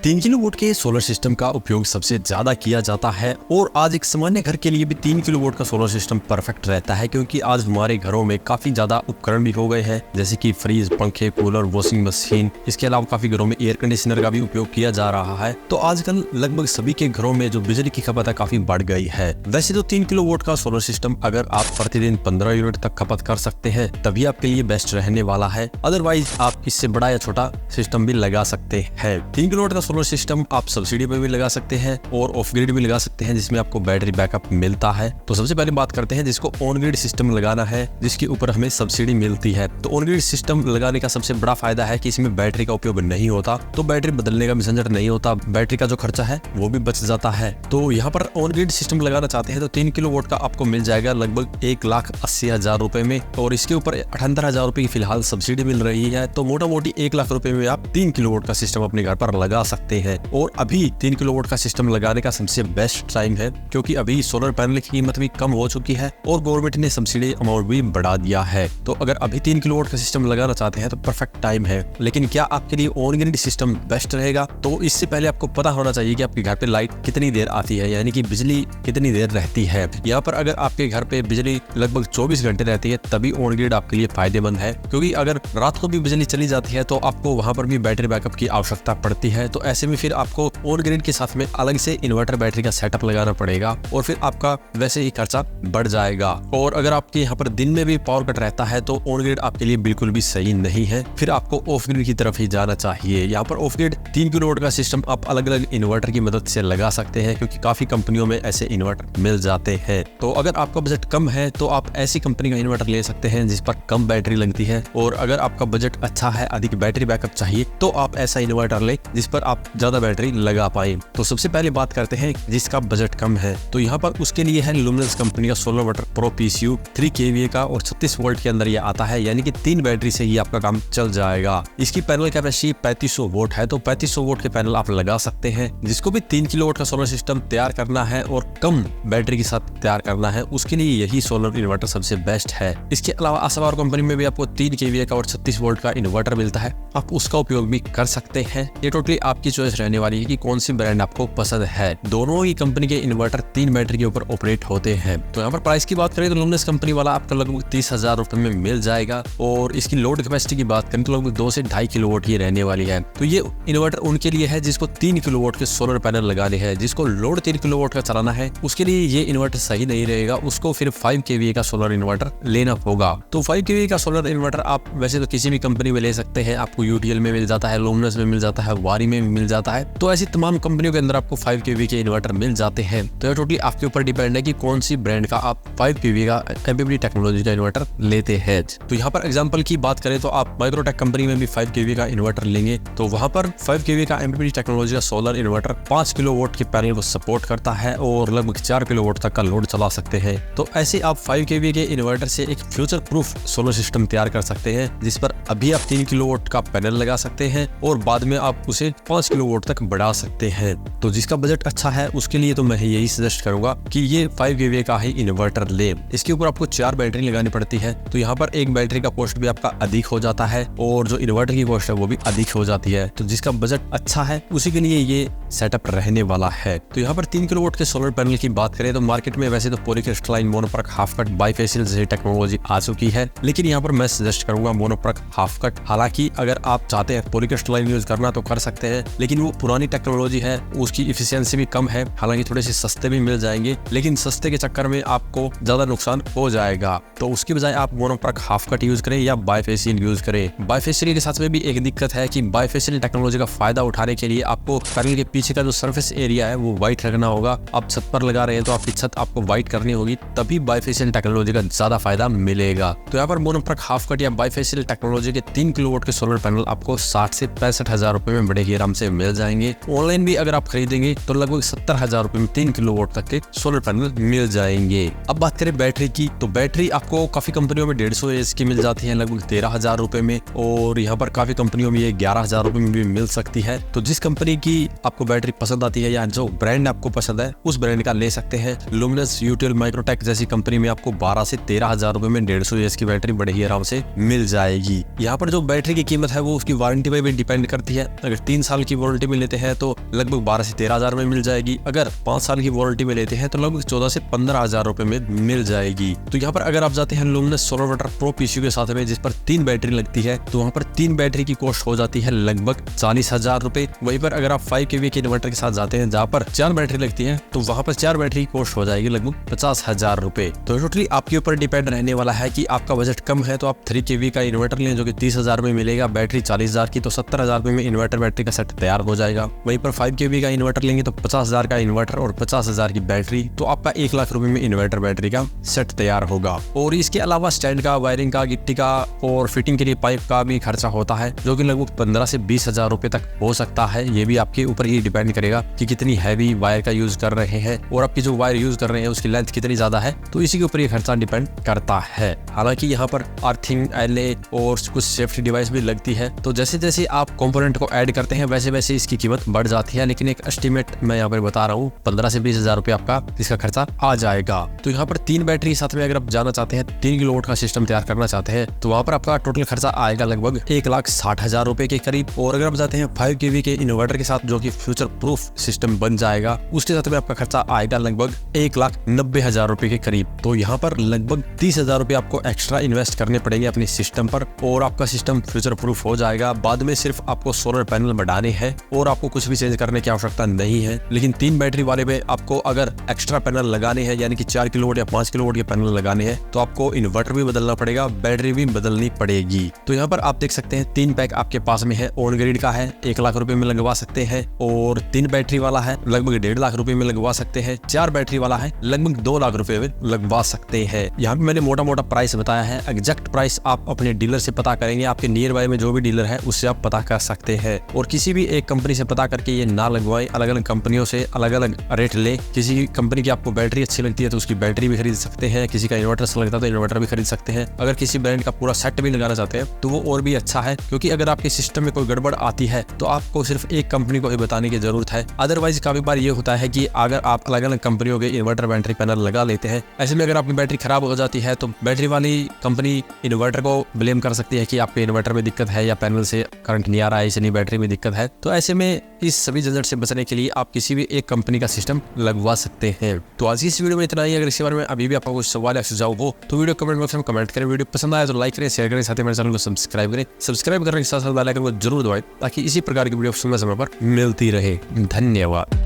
3 kilowatt के solar system का उपयोग सबसे ज्यादा किया जाता है और आज एक सामान्य घर के लिए भी 3 किलोवाट का सोलर सिस्टम परफेक्ट रहता है, क्योंकि आज हमारे घरों में काफी ज्यादा उपकरण भी हो गए हैं, जैसे कि फ्रिज, पंखे, कूलर, वॉशिंग मशीन। इसके अलावा काफी घरों में एयर कंडीशनर का भी उपयोग किया जा रहा है। तो आजकल लगभग सभी के घरों में जो बिजली की खपत है काफी बढ़ गई है। वैसे तो 3 किलोवाट का सोलर सिस्टम अगर आप प्रतिदिन 15 यूनिट तक खपत कर सकते हैं तभी आपके लिए बेस्ट रहने वाला है। अदरवाइज आप इससे बड़ा या छोटा सिस्टम भी लगा सकते हैं। 3 किलोवाट का सोलर सिस्टम आप सब्सिडी पे भी लगा सकते हैं और ऑफ ग्रिड भी लगा सकते हैं, जिसमें आपको बैटरी बैकअप मिलता है। तो सबसे पहले बात करते हैं जिसको ऑन ग्रिड सिस्टम लगाना है, जिसके ऊपर हमें सब्सिडी मिलती है। तो ऑन ग्रिड सिस्टम लगाने का सबसे बड़ा फायदा है कि इसमें बैटरी का उपयोग नहीं होता, तो बैटरी बदलने का भी झंझट नहीं होता, बैटरी का जो खर्चा है वो भी बच जाता है। तो यहाँ पर ऑन ग्रिड सिस्टम लगाना चाहते हैं तो 3 किलोवाट का आपको मिल जाएगा लगभग 1,80,000 रुपए में, और इसके ऊपर 78,000 रुपए की फिलहाल सब्सिडी मिल रही है। तो मोटा मोटी 1 लाख रुपए में आप 3 किलोवाट का सिस्टम अपने घर पर लगा सकते हैं। और अभी 3 किलोवाट का सिस्टम लगाने का सबसे बेस्ट टाइम है, क्योंकि अभी सोलर पैनल की कीमत भी कम हो चुकी है और गवर्नमेंट ने सब्सिडी अमाउंट भी बढ़ा दिया है। तो अगर अभी 3 किलोवाट का सिस्टम लगाना चाहते हैं तो परफेक्ट टाइम है। लेकिन क्या आपके लिए ऑन ग्रिड सिस्टम बेस्ट रहेगा? तो इससे पहले आपको पता होना चाहिए कि आपके घर पे लाइट कितनी देर आती है, यानी कि बिजली कितनी देर रहती है। यहाँ पर अगर आपके घर पे बिजली लगभग 24 घंटे रहती है तभी ऑन ग्रिड आपके लिए फायदेमंद है, क्योंकि अगर रात को भी बिजली चली जाती है तो आपको वहां पर भी बैटरी बैकअप की आवश्यकता पड़ती है। तो ऐसे में फिर आपको ऑन ग्रिड के साथ में अलग से इन्वर्टर बैटरी का सेटअप लगाना पड़ेगा और फिर आपका वैसे ही खर्चा बढ़ जाएगा। और अगर आपके यहाँ पर दिन में भी पावर कट रहता है तो ऑन ग्रिड आपके लिए बिल्कुल भी सही नहीं है, फिर आपको ऑफ ग्रिड की तरफ ही जाना चाहिए। यहाँ पर ऑफ ग्रिड 3 किलोवाट का सिस्टम आप अलग अलग इन्वर्टर की मदद से लगा सकते हैं, क्योंकि काफी कंपनियों में ऐसे इन्वर्टर मिल जाते हैं। तो अगर आपका बजट कम है तो आप ऐसी कंपनी का इन्वर्टर ले सकते हैं जिस पर कम बैटरी लगती है, और अगर आपका बजट अच्छा है, अधिक बैटरी बैकअप चाहिए, तो आप ऐसा इन्वर्टर ले जिस पर आप ज्यादा बैटरी लगा पाए। तो सबसे पहले बात करते हैं जिसका बजट कम है, तो यहाँ पर उसके लिए है लुमिनस कंपनी का solar water pro PCU 3 kVA का और 36 वोल्ट के अंदर ये आता है, यानी कि 3 बैटरी से ही आपका काम चल जाएगा। इसकी पैनल कैपेसिटी 3500 वोट है, तो 3500 वोट के पैनल आप लगा सकते हैं। जिसको भी 3 किलोवाट का सोलर सिस्टम तैयार करना है और कम बैटरी के साथ तैयार करना है, उसके लिए यही सोलर इन्वर्टर सबसे बेस्ट है। इसके अलावा आसावार कंपनी में भी आपको 3 kVA का और 36 वोल्ट का इन्वर्टर मिलता है, आप उसका उपयोग भी कर सकते हैं। ये टोटली आपकी चॉइस रहने वाली है कि कौन सी ब्रांड आपको पसंद है। दोनों ही कंपनी के इन्वर्टर 3 बैटरी के ऊपर ऑपरेट होते हैं। तो यहाँ पर प्राइस की बात करें तो लुमिनस कंपनी वाला आपको लगभग 30,000 रुपए में मिल जाएगा, और इसकी लोड कैपेसिटी की बात करें तो लगभग 2 से 2.5 किलोवाट ही रहने वाली है। तो ये इन्वर्टर उनके लिए है जिसको 3 किलोवाट के सोलर पैनल लगाने हैं। जिसको लोड 3 किलोवाट का चलाना है उसके लिए ये इन्वर्टर सही नहीं रहेगा, उसको फिर 5 kVA का सोलर इन्वर्टर लेना होगा। तो 5 kVA का सोलर इन्वर्टर आप वैसे तो किसी भी कंपनी में ले सकते हैं, आपको UTL में मिल जाता है, लुमिनस में मिल जाता है, वारी में मिल जाता है। तो ऐसी तमाम कंपनियों के अंदर आपको 5 kVA के इन्वर्टर मिल जाते हैं। तो ये टोटली आपके ऊपर डिपेंड है कि कौन सी ब्रांड का आप 5 kVA का MPPT टेक्नोलॉजी का इन्वर्टर लेते हैं। तो यहाँ पर एग्जांपल की बात करें तो आप माइक्रोटेक कंपनी में भी 5 kVA का इन्वर्टर लेंगे तो वहां पर 5 kVA का MPPT टेक्नोलॉजी का सोलर इन्वर्टर 5 किलोवाट के पैनल को सपोर्ट करता है और लगभग 4 किलोवाट तक का लोड चला सकते हैं। तो ऐसे आप 5 kVA के इन्वर्टर से एक फ्यूचर प्रूफ सोलर सिस्टम तैयार कर सकते हैं, जिस पर अभी आप 3 किलोवाट का पैनल लगा सकते हैं और बाद में आप उसे 5 किलोवाट तक बढ़ा सकते हैं। तो जिसका बजट अच्छा है उसके लिए तो मैं यही सजेस्ट करूंगा कि ये 5 kVA का ही इन्वर्टर ले। इसके ऊपर आपको 4 बैटरी लगानी पड़ती है, तो यहाँ पर एक बैटरी का कॉस्ट भी आपका अधिक हो जाता है और जो इन्वर्टर की कॉस्ट है वो भी अधिक हो जाती है। तो जिसका बजट अच्छा है उसी के लिए ये सेटअप रहने वाला है। तो यहाँ पर 3 किलोवाट के सोलर पैनल की बात करें तो मार्केट में वैसे तो पॉलीक्रिस्टलाइन, मोनोप्रक, हाफ कट, बाइफेशियल जैसी टेक्नोलॉजी आ चुकी है, लेकिन यहाँ पर मैं सजेस्ट करूंगा मोनोप्रक, हाफ कट। हालांकि अगर आप चाहते हैं पॉलीक्रिस्टलाइन यूज करना तो कर सकते हैं, लेकिन वो पुरानी टेक्नोलॉजी है, उसकी इफिशियंसी भी कम है। हालांकि थोड़े से सस्ते भी मिल जाएंगे, लेकिन सस्ते के चक्कर में आपको ज्यादा नुकसान हो जाएगा। तो उसकी बजाय आप मोनोप्रक, हाफ कट यूज करें या बाइफेशियल यूज करें। बाइफेशियल के साथ में भी एक दिक्कत है कि बाइफेशियल टेक्नोलॉजी का फायदा उठाने के लिए आपको पैनल के पीछे का जो सरफेस एरिया है वो व्हाइट रखना होगा। आप छत पर लगा रहे हैं तो आपकी छत आपको व्हाइट करनी होगी, तभी बाइफेशियल टेक्नोलॉजी का ज्यादा फायदा मिलेगा। तो यहाँ पर मोनोप्रक, हाफ कट या बाइफेशियल टेक्नोलॉजी के 3 किलोवाट के सोलर पैनल आपको 60 से 65,000 रुपए में बड़े ही आराम से मिल जाएंगे। ऑनलाइन भी अगर आप खरीदेंगे तो लगभग 70,000 रुपए में 3 किलोवाट तक के सोलर पैनल मिल जाएंगे। अब बात करें बैटरी की, तो बैटरी आपको काफी कंपनियों में 150 AH की मिल जाती है लगभग 13,000 रुपए में, और यहाँ पर काफी कंपनियों में ये 11,000 रुपए में भी मिल सकती है। तो जिस कंपनी की आपको बैटरी पसंद आती है या जो ब्रांड आपको पसंद है उस ब्रांड का ले सकते हैं। लुमिनस, UTL, माइक्रोटेक जैसी कंपनी में आपको 12 से 13,000 रुपए में 150 AH की बैटरी बड़े ही आराम से मिल जाएगी। यहाँ पर जो बैटरी की कीमत है वो उसकी वारंटी पे भी डिपेंड करती है। अगर 3 साल की वारंटी में लेते हैं तो लगभग 12 से 13 हजार में मिल जाएगी। अगर 5 साल की वारंटी में लेते हैं तो लगभग 14 से 15 हजार रुपए में मिल जाएगी। तो यहाँ पर अगर आप जाते हैं luminous solar water pro PCU के साथ में, जिस पर 3 बैटरी लगती है, तो वहाँ पर 3 बैटरी की कॉस्ट हो जाती है लगभग 40,000 रुपए। वहीं पर अगर आप 5 kVA के इन्वर्टर के साथ जाते हैं जहाँ पर 4 बैटरी लगती है, तो वहाँ पर 4 बैटरी की कॉस्ट हो जाएगी लगभग 50,000 रुपए। तो टोटली आपके ऊपर डिपेंड रहने वाला है कि आपका बजट कम है तो आप 3 kVA का इन्वर्टर लें जो कि 30,000 में मिलेगा, बैटरी 40,000 की, तो 70,000 रुपए में इन्वर्टर बैटरी का सेट तैयार हो जाएगा। वहीं पर 5 kVA का इन्वर्टर लेंगे तो 50,000 का इन्वर्टर और 50,000 की बैटरी, तो आपका 1 लाख रुपए में इन्वर्टर बैटरी का सेट तैयार होगा। और इसके अलावा स्टैंड का, वायरिंग का, गिट्टी का और फिटिंग के लिए पाइप का भी खर्चा होता है जो कि लगभग 15 से 20,000 रुपए तक हो सकता है। ये भी आपके ऊपर ही डिपेंड करेगा कि कितनी हैवी वायर का यूज कर रहे हैं और आपकी जो वायर यूज कर रहे हैं उसकी लेंथ कितनी ज्यादा है, तो इसी के ऊपर ये खर्चा डिपेंड करता है। हालांकि यहाँ पर अर्थिंग, एलए और कुछ सेफ्टी डिवाइस भी लगती है, तो जैसे जैसे आप कंपोनेंट को ऐड करते हैं वैसे वैसे इसकी कीमत बढ़ जाती है। लेकिन एक एस्टिमेट मैं यहाँ पर बता रहा हूँ, 15 से 20,000 रुपए आपका इसका खर्चा आ जाएगा। तो यहाँ पर 3 बैटरी साथ में अगर आप जाना चाहते हैं, 3 किलोवाट का सिस्टम तैयार करना चाहते हैं, तो वहाँ पर आपका टोटल खर्चा आएगा लगभग 1,60,000 रुपए के करीब। और अगर आप जाते हैं 5 kVA के इन्वर्टर के साथ जो कि फ्यूचर प्रूफ सिस्टम बन जाएगा, उसके साथ में आपका खर्चा आएगा लगभग 1,90,000 रुपए के करीब। तो यहाँ पर लगभग 30,000 रुपए आपको एक्स्ट्रा इन्वेस्ट करने पड़ेंगे अपने सिस्टम पर और आपका सिस्टम फ्यूचर प्रूफ हो जाएगा। बाद में सिर्फ आपको सोलर पैनल बढ़ाने हैं और आपको कुछ भी चेंज करने की आवश्यकता नहीं है। लेकिन 3 बैटरी वाले में आपको अगर एक्स्ट्रा पैनल लगाने हैं, यानी कि 4 किलोवाट या 5 किलोवाट के पैनल लगाने हैं, तो आपको इन्वर्टर भी बदलना पड़ेगा, बैटरी भी बदलनी पड़ेगी। तो यहाँ पर आप देख सकते हैं 3 पैक आपके पास में है। ऑन ग्रिड का है 1 लाख रुपए में लगवा सकते हैं, और 3 बैटरी वाला है लगभग 1.5 लाख रुपए में लगवा सकते हैं, 4 बैटरी वाला है लगभग 2 लाख रुपए में लगवा सकते हैं। यहाँ पे मैंने मोटा मोटा प्राइस बताया है। एग्जैक्ट प्राइस आप अपने डीलर से पता करेंगे, आपके नियर बाय में जो भी डीलर है उससे आप पता कर सकते हैं। और किसी भी एक कंपनी से पता करके ये ना लगवाएं, अलग अलग कंपनियों से अलग अलग रेट ले। किसी कंपनी की आपको बैटरी अच्छी लगती है तो उसकी बैटरी भी खरीद सकते हैं, किसी का इन्वर्टर अच्छा लगता है तो इन्वर्टर भी खरीद सकते हैं। अगर किसी ब्रांड का पूरा सेट भी लगाना चाहते हैं तो वो और भी अच्छा है, क्योंकि अगर आपके सिस्टम में कोई गड़बड़ आती है तो आपको सिर्फ एक कंपनी को ही बताने की जरूरत है। अदरवाइज काफी बार ये होता है कि अगर आप अलग अलग कंपनियों के इन्वर्टर बैटरी पैनल लगा लेते हैं, ऐसे में अगर आपकी बैटरी खराब हो जाती है तो बैटरी वाली कंपनी इन्वर्टर को ब्लेम कर सकती है कि आपके इन्वर्टर में दिक्कत है या पैनल से करंट नहीं आ रहा है, इसलिए बैटरी में दिक्कत है। तो ऐसे में इस सभी झंझट से बचने के लिए आप किसी भी एक कंपनी का सिस्टम लगवा सकते हैं। तो आज की इस वीडियो में इतना ही। अगर इसके बारे में अभी भी आपका कुछ सवाल या सुझाव हो तो वीडियो कमेंट बॉक्स में कमेंट करें। वीडियो पसंद आया तो लाइक करें, शेयर करें, साथ ही मेरे चैनल को सब्सक्राइब करें। सब्सक्राइब करने के साथ साथ बेल आइकन को जरूर दबाएं ताकि इसी प्रकार की वीडियो समय समय पर मिलती रहे। धन्यवाद।